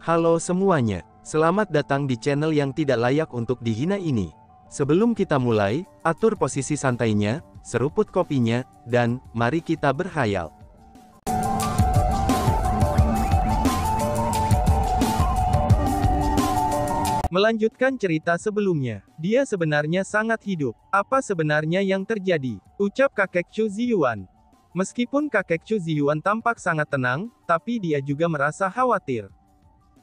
Halo semuanya, selamat datang di channel yang tidak layak untuk dihina ini. Sebelum kita mulai, atur posisi santainya, seruput kopinya, dan mari kita berkhayal. Melanjutkan cerita sebelumnya, dia sebenarnya sangat hidup. Apa sebenarnya yang terjadi? Ucap kakek Chu Ziyuan. Meskipun kakek Chu Ziyuan tampak sangat tenang, tapi dia juga merasa khawatir.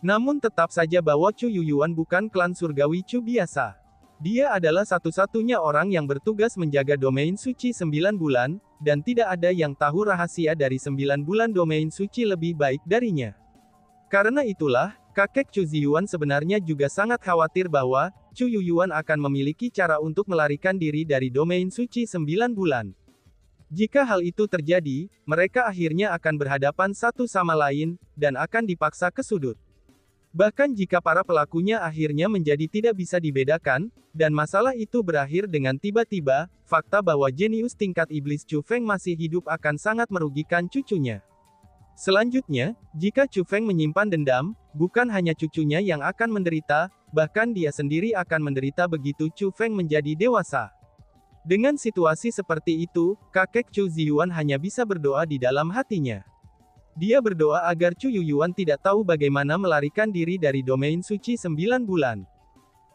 Namun tetap saja bahwa Chu Yuyuan bukan klan surgawi Chu biasa. Dia adalah satu-satunya orang yang bertugas menjaga domain suci 9 bulan, dan tidak ada yang tahu rahasia dari 9 bulan domain suci lebih baik darinya. Karena itulah, kakek Chu Ziyuan sebenarnya juga sangat khawatir bahwa Chu Yuyuan akan memiliki cara untuk melarikan diri dari domain suci 9 bulan. Jika hal itu terjadi, mereka akhirnya akan berhadapan satu sama lain, dan akan dipaksa ke sudut. Bahkan jika para pelakunya akhirnya menjadi tidak bisa dibedakan, dan masalah itu berakhir dengan tiba-tiba, fakta bahwa jenius tingkat iblis Chu Feng masih hidup akan sangat merugikan cucunya. Selanjutnya, jika Chu Feng menyimpan dendam, bukan hanya cucunya yang akan menderita, bahkan dia sendiri akan menderita begitu Chu Feng menjadi dewasa. Dengan situasi seperti itu, kakek Chu Ziyuan hanya bisa berdoa di dalam hatinya. Dia berdoa agar Chu Yuyuan tidak tahu bagaimana melarikan diri dari domain suci 9 bulan.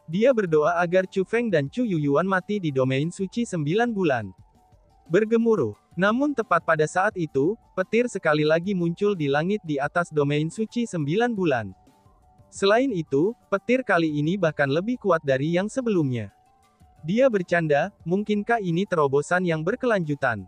Dia berdoa agar Chu Feng dan Chu Yuyuan mati di domain suci 9 bulan. Bergemuruh. Namun tepat pada saat itu, petir sekali lagi muncul di langit di atas domain suci 9 bulan. Selain itu, petir kali ini bahkan lebih kuat dari yang sebelumnya. Dia bercanda, mungkinkah ini terobosan yang berkelanjutan?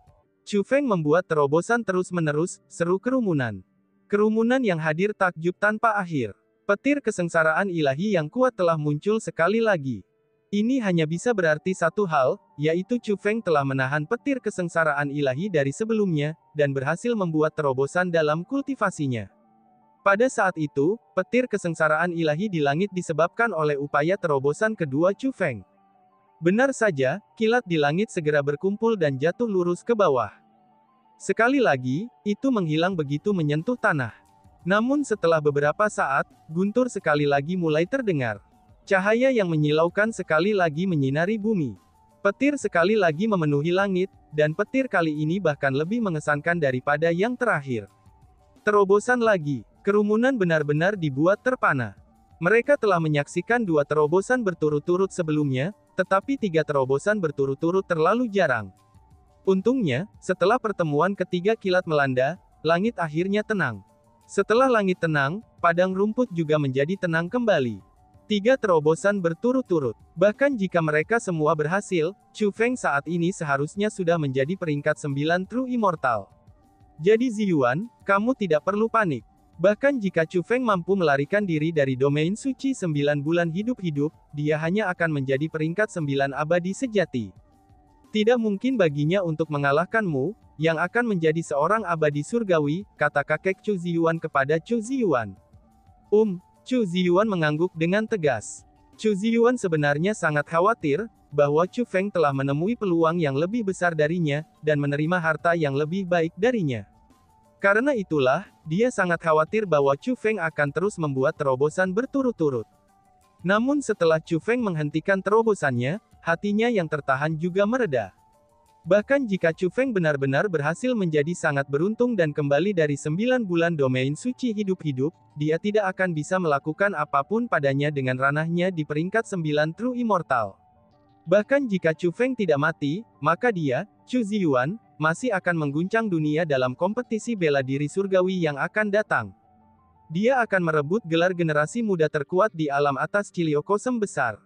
Chu Feng membuat terobosan terus-menerus, seru kerumunan. Kerumunan yang hadir takjub tanpa akhir. Petir kesengsaraan ilahi yang kuat telah muncul sekali lagi. Ini hanya bisa berarti satu hal, yaitu Chu Feng telah menahan petir kesengsaraan ilahi dari sebelumnya, dan berhasil membuat terobosan dalam kultivasinya. Pada saat itu, petir kesengsaraan ilahi di langit disebabkan oleh upaya terobosan kedua Chu Feng. Benar saja, kilat di langit segera berkumpul dan jatuh lurus ke bawah. Sekali lagi, itu menghilang begitu menyentuh tanah. Namun setelah beberapa saat, guntur sekali lagi mulai terdengar. Cahaya yang menyilaukan sekali lagi menyinari bumi. Petir sekali lagi memenuhi langit, dan petir kali ini bahkan lebih mengesankan daripada yang terakhir. Terobosan lagi, kerumunan benar-benar dibuat terpana. Mereka telah menyaksikan 2 terobosan berturut-turut sebelumnya, tetapi 3 terobosan berturut-turut terlalu jarang. Untungnya, setelah pertemuan ketiga kilat melanda, langit akhirnya tenang. Setelah langit tenang, padang rumput juga menjadi tenang kembali. 3 terobosan berturut-turut. Bahkan jika mereka semua berhasil, Chu Feng saat ini seharusnya sudah menjadi peringkat 9 True Immortal. Jadi Ziyuan, kamu tidak perlu panik. Bahkan jika Chu Feng mampu melarikan diri dari domain suci 9 bulan hidup-hidup, dia hanya akan menjadi peringkat 9 abadi sejati. Tidak mungkin baginya untuk mengalahkanmu, yang akan menjadi seorang abadi surgawi, kata kakek Chu Ziyuan kepada Chu Ziyuan. Chu Ziyuan mengangguk dengan tegas. Chu Ziyuan sebenarnya sangat khawatir, bahwa Chu Feng telah menemui peluang yang lebih besar darinya, dan menerima harta yang lebih baik darinya. Karena itulah, dia sangat khawatir bahwa Chu Feng akan terus membuat terobosan berturut-turut. Namun setelah Chu Feng menghentikan terobosannya, hatinya yang tertahan juga mereda. Bahkan jika Chu Feng benar-benar berhasil menjadi sangat beruntung dan kembali dari 9 bulan domain suci hidup-hidup, dia tidak akan bisa melakukan apapun padanya dengan ranahnya di peringkat 9 True Immortal. Bahkan jika Chu Feng tidak mati, maka dia, Chu Ziyuan, masih akan mengguncang dunia dalam kompetisi bela diri surgawi yang akan datang. Dia akan merebut gelar generasi muda terkuat di alam atas Ciliokosem besar.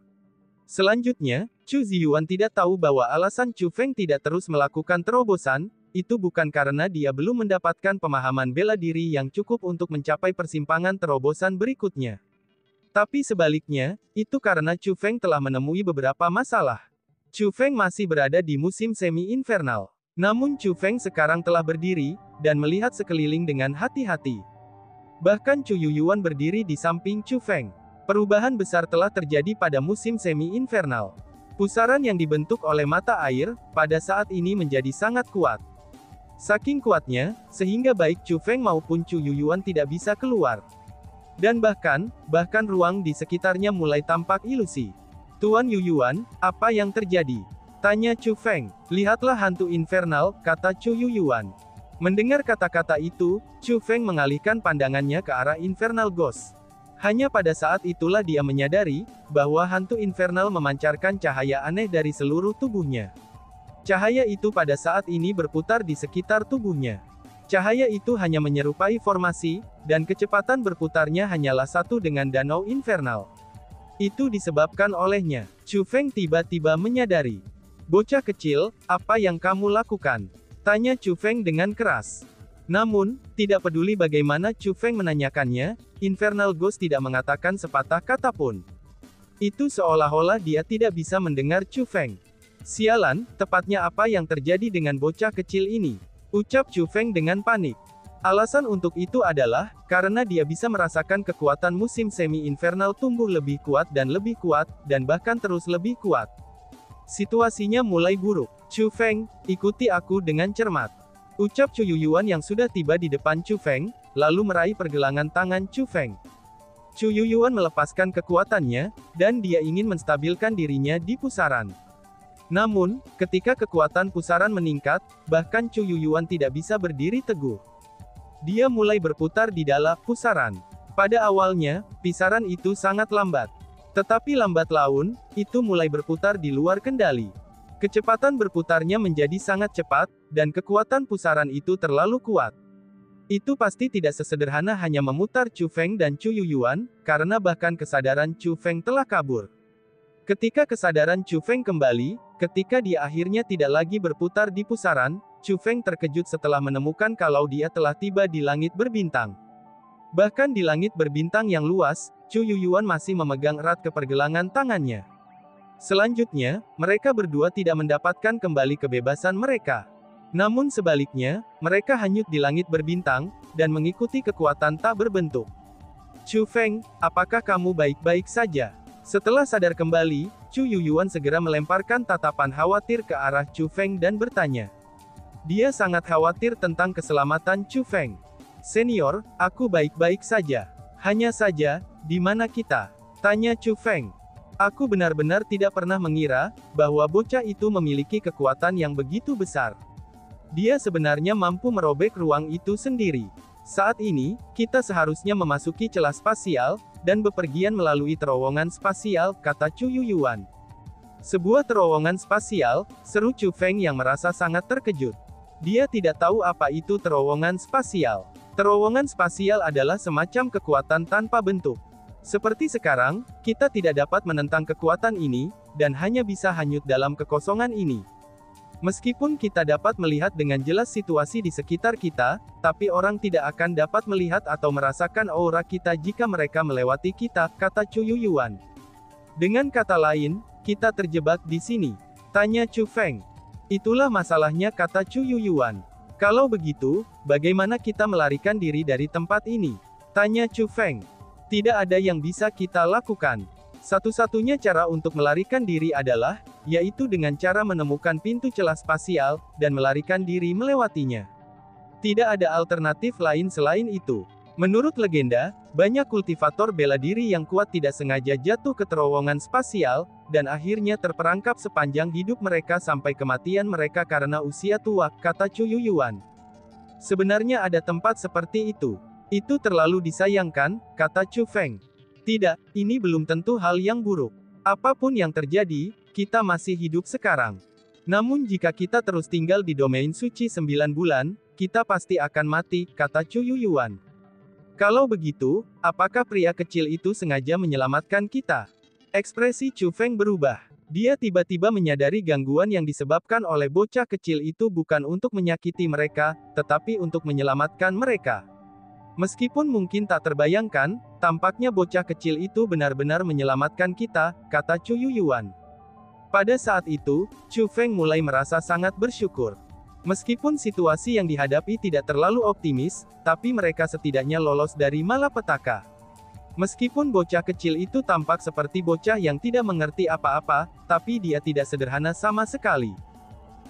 Selanjutnya, Chu Ziyuan tidak tahu bahwa alasan Chu Feng tidak terus melakukan terobosan, itu bukan karena dia belum mendapatkan pemahaman bela diri yang cukup untuk mencapai persimpangan terobosan berikutnya. Tapi sebaliknya, itu karena Chu Feng telah menemui beberapa masalah. Chu Feng masih berada di musim semi-infernal. Namun Chu Feng sekarang telah berdiri, dan melihat sekeliling dengan hati-hati. Bahkan Chu Yuyuan berdiri di samping Chu Feng. Perubahan besar telah terjadi pada musim semi-infernal. Pusaran yang dibentuk oleh mata air, pada saat ini menjadi sangat kuat. Saking kuatnya, sehingga baik Chu Feng maupun Chu Yuyuan tidak bisa keluar. Dan bahkan ruang di sekitarnya mulai tampak ilusi. Tuan Yuyuan, apa yang terjadi? Tanya Chu Feng. Lihatlah hantu infernal, kata Chu Yuyuan. Mendengar kata-kata itu, Chu Feng mengalihkan pandangannya ke arah Infernal Ghost. Hanya pada saat itulah dia menyadari, bahwa hantu infernal memancarkan cahaya aneh dari seluruh tubuhnya. Cahaya itu pada saat ini berputar di sekitar tubuhnya. Cahaya itu hanya menyerupai formasi, dan kecepatan berputarnya hanyalah satu dengan danau infernal. Itu disebabkan olehnya. Chu Feng tiba-tiba menyadari. Bocah kecil, apa yang kamu lakukan? Tanya Chu Feng dengan keras. Namun, tidak peduli bagaimana Chu Feng menanyakannya, Infernal Ghost tidak mengatakan sepatah kata pun. Itu seolah-olah dia tidak bisa mendengar Chu Feng. Sialan, tepatnya apa yang terjadi dengan bocah kecil ini? Ucap Chu Feng dengan panik. Alasan untuk itu adalah, karena dia bisa merasakan kekuatan musim semi-infernal tumbuh lebih kuat, dan bahkan terus lebih kuat. Situasinya mulai buruk. Chu Feng, ikuti aku dengan cermat. Ucap Chu Yuyuan yang sudah tiba di depan Chu Feng, lalu meraih pergelangan tangan Chu Feng. Chu Yuyuan melepaskan kekuatannya, dan dia ingin menstabilkan dirinya di pusaran. Namun, ketika kekuatan pusaran meningkat, bahkan Chu Yuyuan tidak bisa berdiri teguh. Dia mulai berputar di dalam pusaran. Pada awalnya, pusaran itu sangat lambat. Tetapi lambat laun, itu mulai berputar di luar kendali. Kecepatan berputarnya menjadi sangat cepat, dan kekuatan pusaran itu terlalu kuat. Itu pasti tidak sesederhana hanya memutar Chu Feng dan Chu Yuyuan, karena bahkan kesadaran Chu Feng telah kabur. Ketika kesadaran Chu Feng kembali, ketika dia akhirnya tidak lagi berputar di pusaran, Chu Feng terkejut setelah menemukan kalau dia telah tiba di langit berbintang. Bahkan di langit berbintang yang luas, Chu Yuyuan masih memegang erat kepergelangan tangannya. Selanjutnya, mereka berdua tidak mendapatkan kembali kebebasan mereka. Namun sebaliknya, mereka hanyut di langit berbintang, dan mengikuti kekuatan tak berbentuk. Chu Feng, apakah kamu baik-baik saja? Setelah sadar kembali, Chu Yuyuan segera melemparkan tatapan khawatir ke arah Chu Feng dan bertanya. Dia sangat khawatir tentang keselamatan Chu Feng. Senior, aku baik-baik saja. Hanya saja, di mana kita? Tanya Chu Feng. Aku benar-benar tidak pernah mengira, bahwa bocah itu memiliki kekuatan yang begitu besar. Dia sebenarnya mampu merobek ruang itu sendiri. Saat ini, kita seharusnya memasuki celah spasial, dan bepergian melalui terowongan spasial, kata Chu Yuyuan. Sebuah terowongan spasial, seru Chu Feng yang merasa sangat terkejut. Dia tidak tahu apa itu terowongan spasial. Terowongan spasial adalah semacam kekuatan tanpa bentuk. Seperti sekarang, kita tidak dapat menentang kekuatan ini, dan hanya bisa hanyut dalam kekosongan ini. Meskipun kita dapat melihat dengan jelas situasi di sekitar kita, tapi orang tidak akan dapat melihat atau merasakan aura kita jika mereka melewati kita, kata Chu Yuyuan. Dengan kata lain, kita terjebak di sini. Tanya Chu Feng. Itulah masalahnya, kata Chu Yuyuan. Kalau begitu, bagaimana kita melarikan diri dari tempat ini? Tanya Chu Feng. Tidak ada yang bisa kita lakukan. Satu-satunya cara untuk melarikan diri adalah, yaitu dengan cara menemukan pintu celah spasial, dan melarikan diri melewatinya. Tidak ada alternatif lain selain itu. Menurut legenda, banyak kultivator bela diri yang kuat tidak sengaja jatuh ke terowongan spasial, dan akhirnya terperangkap sepanjang hidup mereka sampai kematian mereka karena usia tua, kata Chu Yuyuan. Sebenarnya ada tempat seperti itu. Itu terlalu disayangkan, kata Chu Feng. Tidak, ini belum tentu hal yang buruk. Apapun yang terjadi, kita masih hidup sekarang. Namun jika kita terus tinggal di domain suci 9 bulan, kita pasti akan mati, kata Chu Yuyuan. Kalau begitu, apakah pria kecil itu sengaja menyelamatkan kita? Ekspresi Chu Feng berubah. Dia tiba-tiba menyadari gangguan yang disebabkan oleh bocah kecil itu bukan untuk menyakiti mereka, tetapi untuk menyelamatkan mereka. Meskipun mungkin tak terbayangkan, tampaknya bocah kecil itu benar-benar menyelamatkan kita, kata Chu Yuyuan. Pada saat itu, Chu Feng mulai merasa sangat bersyukur. Meskipun situasi yang dihadapi tidak terlalu optimis, tapi mereka setidaknya lolos dari malapetaka. Meskipun bocah kecil itu tampak seperti bocah yang tidak mengerti apa-apa, tapi dia tidak sederhana sama sekali.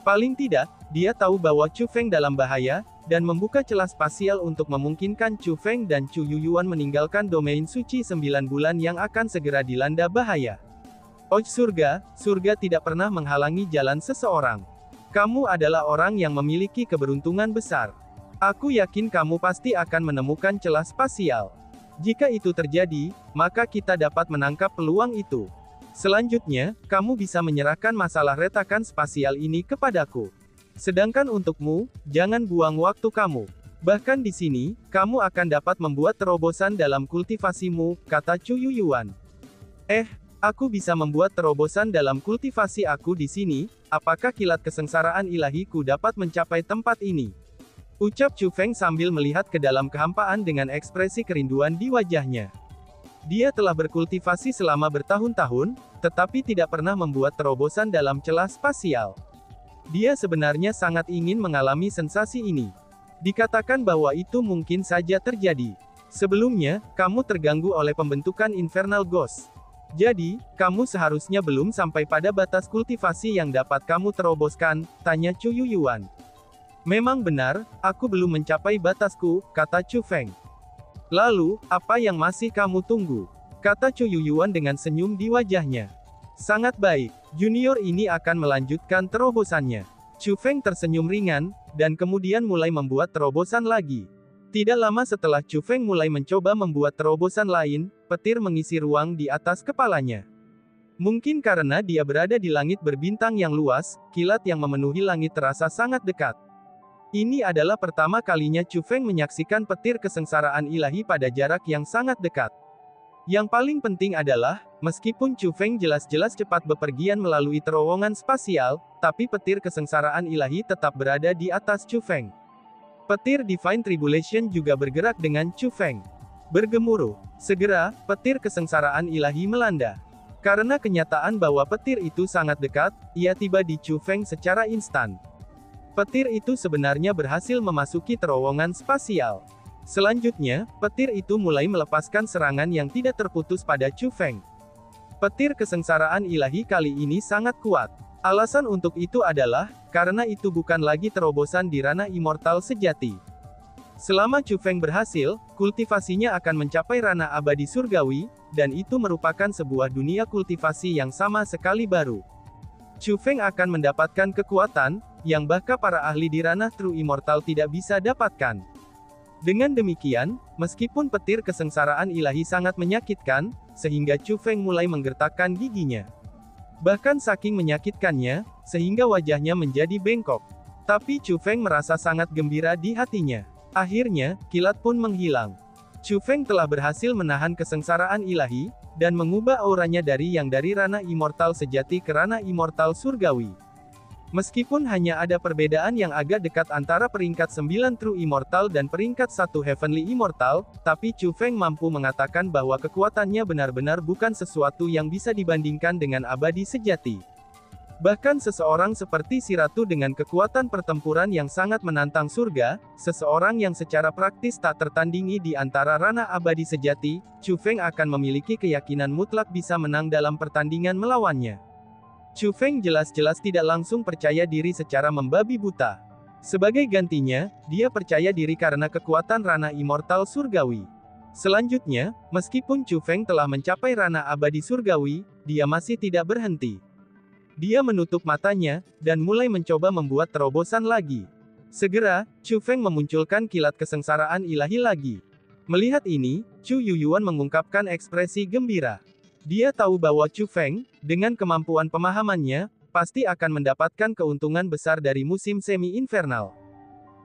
Paling tidak, dia tahu bahwa Chu Feng dalam bahaya, dan membuka celah spasial untuk memungkinkan Chu Feng dan Chu Yuyuan meninggalkan domain suci 9 bulan yang akan segera dilanda bahaya. Oh surga, surga tidak pernah menghalangi jalan seseorang. Kamu adalah orang yang memiliki keberuntungan besar. Aku yakin kamu pasti akan menemukan celah spasial. Jika itu terjadi, maka kita dapat menangkap peluang itu. Selanjutnya, kamu bisa menyerahkan masalah retakan spasial ini kepadaku. Sedangkan untukmu, jangan buang waktu kamu. Bahkan di sini, kamu akan dapat membuat terobosan dalam kultivasimu, kata Chu Yuyuan. Aku bisa membuat terobosan dalam kultivasi aku di sini, apakah kilat kesengsaraan ilahiku dapat mencapai tempat ini? Ucap Chu Feng sambil melihat ke dalam kehampaan dengan ekspresi kerinduan di wajahnya. Dia telah berkultivasi selama bertahun-tahun, tetapi tidak pernah membuat terobosan dalam celah spasial. Dia sebenarnya sangat ingin mengalami sensasi ini. Dikatakan bahwa itu mungkin saja terjadi. Sebelumnya, kamu terganggu oleh pembentukan Infernal Ghost. Jadi, kamu seharusnya belum sampai pada batas kultivasi yang dapat kamu teroboskan, tanya Chu Yuyuan. Memang benar, aku belum mencapai batasku, kata Chu Feng. Lalu, apa yang masih kamu tunggu? Kata Chu Yuyuan dengan senyum di wajahnya. Sangat baik, junior ini akan melanjutkan terobosannya. Chu Feng tersenyum ringan, dan kemudian mulai membuat terobosan lagi. Tidak lama setelah Chu Feng mulai mencoba membuat terobosan lain, petir mengisi ruang di atas kepalanya. Mungkin karena dia berada di langit berbintang yang luas, kilat yang memenuhi langit terasa sangat dekat. Ini adalah pertama kalinya Chu Feng menyaksikan petir kesengsaraan ilahi pada jarak yang sangat dekat. Yang paling penting adalah, meskipun Chu Feng jelas-jelas cepat bepergian melalui terowongan spasial, tapi petir kesengsaraan ilahi tetap berada di atas Chu Feng. Petir Divine Tribulation juga bergerak dengan Chu Feng. Bergemuruh. Segera, petir kesengsaraan ilahi melanda. Karena kenyataan bahwa petir itu sangat dekat, ia tiba di Chu Feng secara instan. Petir itu sebenarnya berhasil memasuki terowongan spasial. Selanjutnya, petir itu mulai melepaskan serangan yang tidak terputus pada Chu Feng. Petir kesengsaraan ilahi kali ini sangat kuat. Alasan untuk itu adalah, karena itu bukan lagi terobosan di ranah immortal sejati. Selama Chu Feng berhasil, kultivasinya akan mencapai ranah abadi surgawi, dan itu merupakan sebuah dunia kultivasi yang sama sekali baru. Chu Feng akan mendapatkan kekuatan, yang bahkan para ahli di ranah True Immortal tidak bisa dapatkan. Dengan demikian, meskipun petir kesengsaraan ilahi sangat menyakitkan, sehingga Chu Feng mulai menggertakkan giginya. Bahkan saking menyakitkannya, sehingga wajahnya menjadi bengkok. Tapi Chu Feng merasa sangat gembira di hatinya. Akhirnya, kilat pun menghilang. Chu Feng telah berhasil menahan kesengsaraan ilahi, dan mengubah auranya dari ranah immortal sejati ke ranah immortal surgawi. Meskipun hanya ada perbedaan yang agak dekat antara peringkat 9 True Immortal dan peringkat 1 Heavenly Immortal, tapi Chu Feng mampu mengatakan bahwa kekuatannya benar-benar bukan sesuatu yang bisa dibandingkan dengan abadi sejati. Bahkan seseorang seperti si ratu dengan kekuatan pertempuran yang sangat menantang surga, seseorang yang secara praktis tak tertandingi di antara ranah abadi sejati, Chu Feng akan memiliki keyakinan mutlak bisa menang dalam pertandingan melawannya. Chu Feng jelas-jelas tidak langsung percaya diri secara membabi buta. Sebagai gantinya, dia percaya diri karena kekuatan ranah immortal surgawi. Selanjutnya, meskipun Chu Feng telah mencapai ranah abadi surgawi, dia masih tidak berhenti. Dia menutup matanya, dan mulai mencoba membuat terobosan lagi. Segera, Chu Feng memunculkan kilat kesengsaraan ilahi lagi. Melihat ini, Chu Yuyuan mengungkapkan ekspresi gembira. Dia tahu bahwa Chu Feng, dengan kemampuan pemahamannya, pasti akan mendapatkan keuntungan besar dari musim semi-infernal.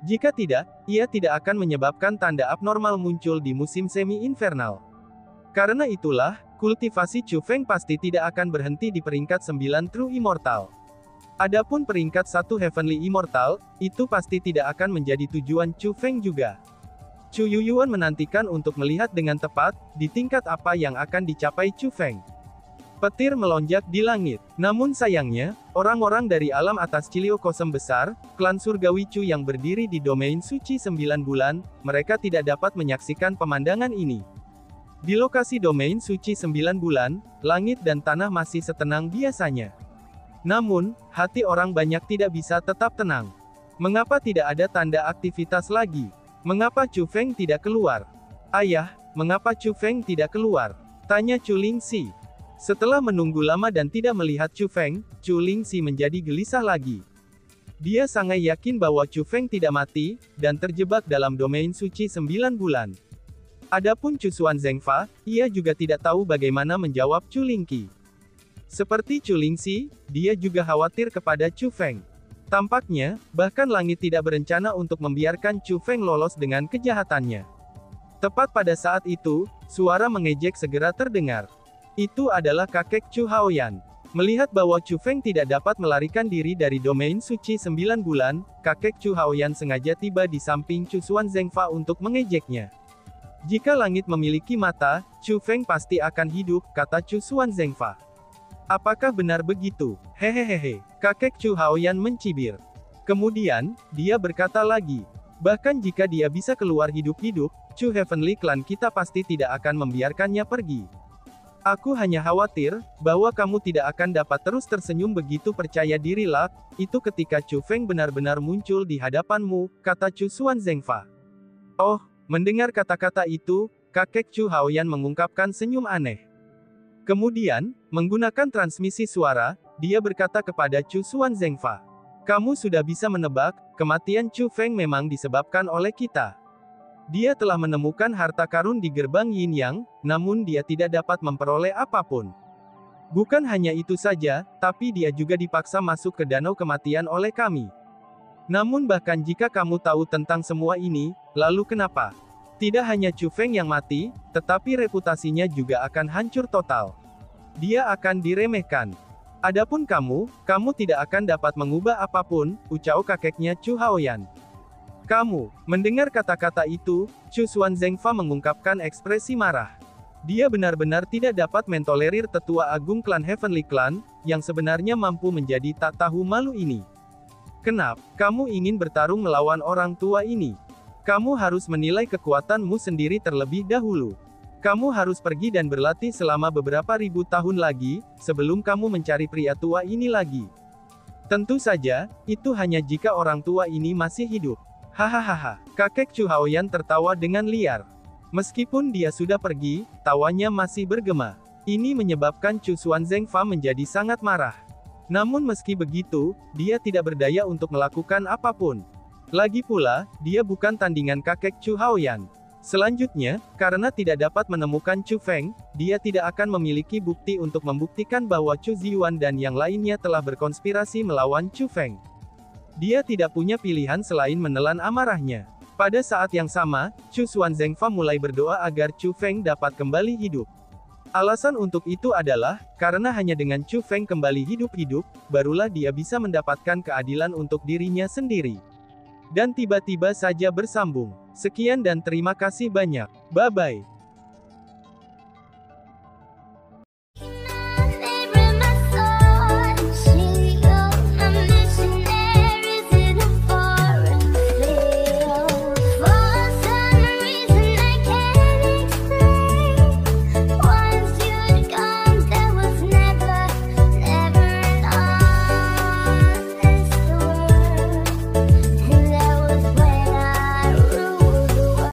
Jika tidak, ia tidak akan menyebabkan tanda abnormal muncul di musim semi-infernal. Karena itulah, kultivasi Chu Feng pasti tidak akan berhenti di peringkat 9 True Immortal. Adapun peringkat 1 Heavenly Immortal, itu pasti tidak akan menjadi tujuan Chu Feng juga. Chu Yuyuan menantikan untuk melihat dengan tepat, di tingkat apa yang akan dicapai Chu Feng. Petir melonjak di langit. Namun sayangnya, orang-orang dari alam atas Cilio Kosem besar, klan surgawi Chu yang berdiri di domain suci 9 bulan, mereka tidak dapat menyaksikan pemandangan ini. Di lokasi domain suci 9 bulan, langit dan tanah masih setenang biasanya. Namun, hati orang banyak tidak bisa tetap tenang. Mengapa tidak ada tanda aktivitas lagi? Mengapa Chu Feng tidak keluar? Ayah, mengapa Chu Feng tidak keluar? Tanya Chu Lingxi. Setelah menunggu lama dan tidak melihat Chu Feng, Chu Lingxi menjadi gelisah lagi. Dia sangat yakin bahwa Chu Feng tidak mati, dan terjebak dalam domain suci 9 bulan. Adapun Chu Xuan Zengfa, ia juga tidak tahu bagaimana menjawab Chu Lingqi. Seperti Chu Lingxi, dia juga khawatir kepada Chu Feng. Tampaknya, bahkan langit tidak berencana untuk membiarkan Chu Feng lolos dengan kejahatannya. Tepat pada saat itu, suara mengejek segera terdengar. Itu adalah kakek Chu Haoyan. Melihat bahwa Chu Feng tidak dapat melarikan diri dari domain suci 9 bulan, kakek Chu Haoyan sengaja tiba di samping Chu Xuan Zengfa untuk mengejeknya. Jika langit memiliki mata, Chu Feng pasti akan hidup, kata Chu Xuan Zengfa. Apakah benar begitu? Hehehehe. Kakek Chu Haoyan mencibir. Kemudian, dia berkata lagi. Bahkan jika dia bisa keluar hidup-hidup, Chu Heavenly Clan kita pasti tidak akan membiarkannya pergi. Aku hanya khawatir, bahwa kamu tidak akan dapat terus tersenyum begitu percaya dirilah, itu ketika Chu Feng benar-benar muncul di hadapanmu, kata Chu Xuan Zengfa. Oh, mendengar kata-kata itu, kakek Chu Haoyan mengungkapkan senyum aneh. Kemudian, menggunakan transmisi suara, dia berkata kepada Chu Xuan Zengfa. Kamu sudah bisa menebak, kematian Chu Feng memang disebabkan oleh kita. Dia telah menemukan harta karun di gerbang Yin Yang, namun dia tidak dapat memperoleh apapun. Bukan hanya itu saja, tapi dia juga dipaksa masuk ke danau kematian oleh kami. Namun bahkan jika kamu tahu tentang semua ini, lalu kenapa? Tidak hanya Chu Feng yang mati, tetapi reputasinya juga akan hancur total. Dia akan diremehkan. Adapun kamu tidak akan dapat mengubah apapun, ucap kakeknya Chu Haoyan. Kamu, mendengar kata-kata itu, Chu Xuan Zengfa mengungkapkan ekspresi marah. Dia benar-benar tidak dapat mentolerir tetua agung klan Heavenly Clan, yang sebenarnya mampu menjadi tak tahu malu ini. Kenapa kamu ingin bertarung melawan orang tua ini? Kamu harus menilai kekuatanmu sendiri terlebih dahulu. Kamu harus pergi dan berlatih selama beberapa ribu tahun lagi, sebelum kamu mencari pria tua ini lagi. Tentu saja, itu hanya jika orang tua ini masih hidup. Hahaha, kakek Chu Haoyan tertawa dengan liar. Meskipun dia sudah pergi, tawanya masih bergema. Ini menyebabkan Chu Xuan Zengfa menjadi sangat marah. Namun meski begitu, dia tidak berdaya untuk melakukan apapun. Lagi pula, dia bukan tandingan kakek Chu Haoyan. Selanjutnya, karena tidak dapat menemukan Chu Feng, dia tidak akan memiliki bukti untuk membuktikan bahwa Chu Ziyuan dan yang lainnya telah berkonspirasi melawan Chu Feng. Dia tidak punya pilihan selain menelan amarahnya. Pada saat yang sama, Chu Xuan Zengfa mulai berdoa agar Chu Feng dapat kembali hidup. Alasan untuk itu adalah, karena hanya dengan Chu Feng kembali hidup-hidup, barulah dia bisa mendapatkan keadilan untuk dirinya sendiri. Dan tiba-tiba saja bersambung. Sekian dan terima kasih banyak. Bye-bye.